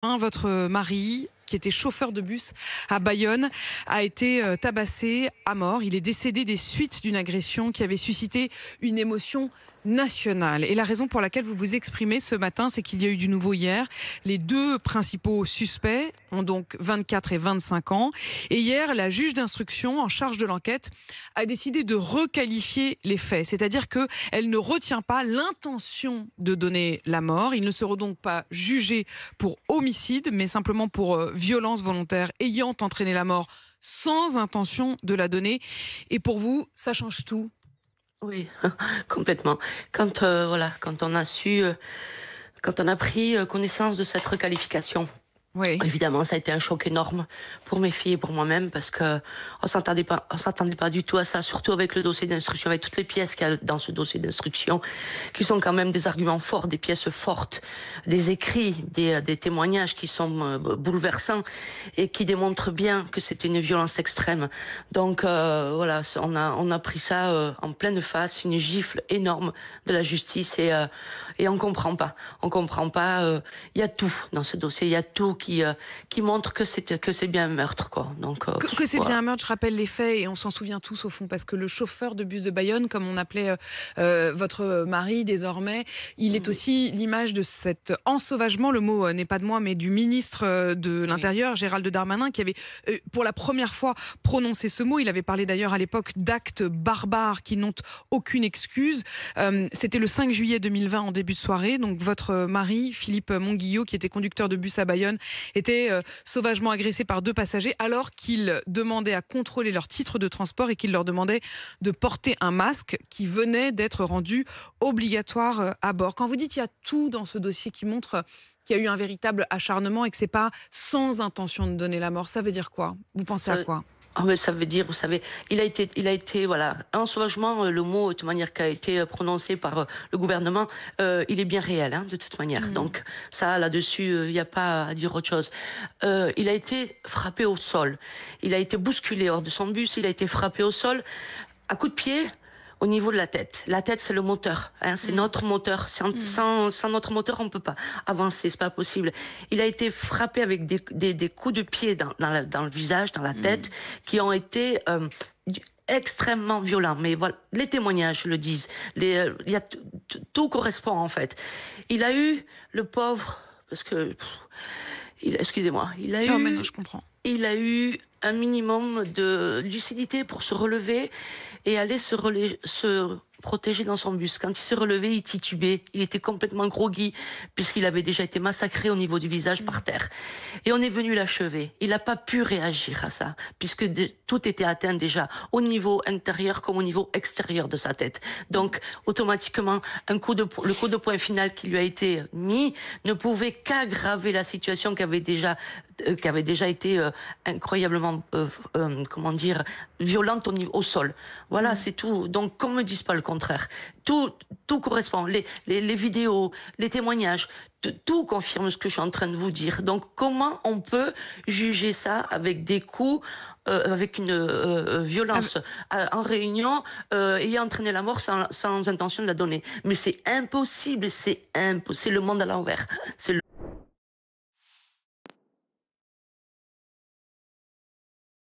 Votre mari, qui était chauffeur de bus à Bayonne, a été tabassé à mort. Il est décédé des suites d'une agression qui avait suscité une émotion nationale. Et la raison pour laquelle vous vous exprimez ce matin, c'est qu'il y a eu du nouveau hier. Les deux principaux suspects ont donc 24 et 25 ans. Et hier, la juge d'instruction en charge de l'enquête a décidé de requalifier les faits. C'est-à-dire qu'elle ne retient pas l'intention de donner la mort. Ils ne seront donc pas jugés pour homicide, mais simplement pour violence volontaire ayant entraîné la mort sans intention de la donner. Et pour vous, ça change tout. Oui, complètement. Quand on a su, quand on a pris connaissance de cette requalification, Oui. évidemment, ça a été un choc énorme pour mes filles et pour moi-même parce que on s'attendait pas du tout à ça, surtout avec le dossier d'instruction, avec toutes les pièces qu'il y a dans ce dossier d'instruction, qui sont quand même des arguments forts, des pièces fortes, des écrits, des témoignages qui sont bouleversants et qui démontrent bien que c'était une violence extrême. Donc voilà, on a pris ça en pleine face, une gifle énorme de la justice et on comprend pas. Il y a tout dans ce dossier, il y a tout qui montre que c'est bien un meurtre, quoi. Donc Que c'est voilà. bien un meurtre, je rappelle les faits et on s'en souvient tous au fond, parce que le chauffeur de bus de Bayonne, comme on appelait votre mari désormais, il est aussi l'image de cet ensauvagement, le mot n'est pas de moi mais du ministre de Oui. l'Intérieur, Gérald Darmanin, qui avait pour la première fois prononcé ce mot. Il avait parlé d'ailleurs à l'époque d'actes barbares qui n'ont aucune excuse. C'était le 5 juillet 2020 en début de soirée, donc votre mari, Philippe Monguillot, qui était conducteur de bus à Bayonne, était sauvagement agressé par deux passagers alors qu'il demandait à contrôler leur titre de transport et qu'il leur demandait de porter un masque qui venait d'être rendu obligatoire à bord. Quand vous dites qu'il y a tout dans ce dossier qui montre qu'il y a eu un véritable acharnement et que c'est pas sans intention de donner la mort, ça veut dire quoi? Vous pensez à Ça, quoi? mais ça veut dire, vous savez, il a été, voilà, ensauvagement, le mot, de toute manière, qui a été prononcé par le gouvernement, il est bien réel, hein, de toute manière. Donc, ça, là-dessus, il n'y a pas à dire autre chose. Il a été frappé au sol. Il a été bousculé hors de son bus. Il a été frappé au sol à coups de pied au niveau de la tête. La tête, c'est le moteur, hein, c'est notre moteur. Sans notre moteur, on peut pas avancer, c'est pas possible. Il a été frappé avec des coups de pied dans le visage, dans la tête, qui ont été extrêmement violents. Mais voilà, les témoignages le disent. Tout correspond en fait. Il a eu le pauvre, parce que excusez-moi, Non, mais non, je comprends. il a eu un minimum de lucidité pour se relever et aller se protéger dans son bus. Quand il s'est relevé, il titubait. Il était complètement groggy puisqu'il avait déjà été massacré au niveau du visage par terre. Et on est venu l'achever. Il n'a pas pu réagir à ça puisque tout était atteint déjà au niveau intérieur comme au niveau extérieur de sa tête. Donc, automatiquement, le coup de poing final qui lui a été mis ne pouvait qu'aggraver la situation qui avait déjà été incroyablement, comment dire, violente au sol. Voilà, c'est tout. Donc, qu'on me dise pas le contraire. Tout correspond. Les vidéos, les témoignages, tout confirme ce que je suis en train de vous dire. Donc, comment on peut juger ça avec des coups, avec une violence en réunion, ayant entraîné la mort sans intention de la donner? Mais c'est impossible, c'est le monde à l'envers. C'est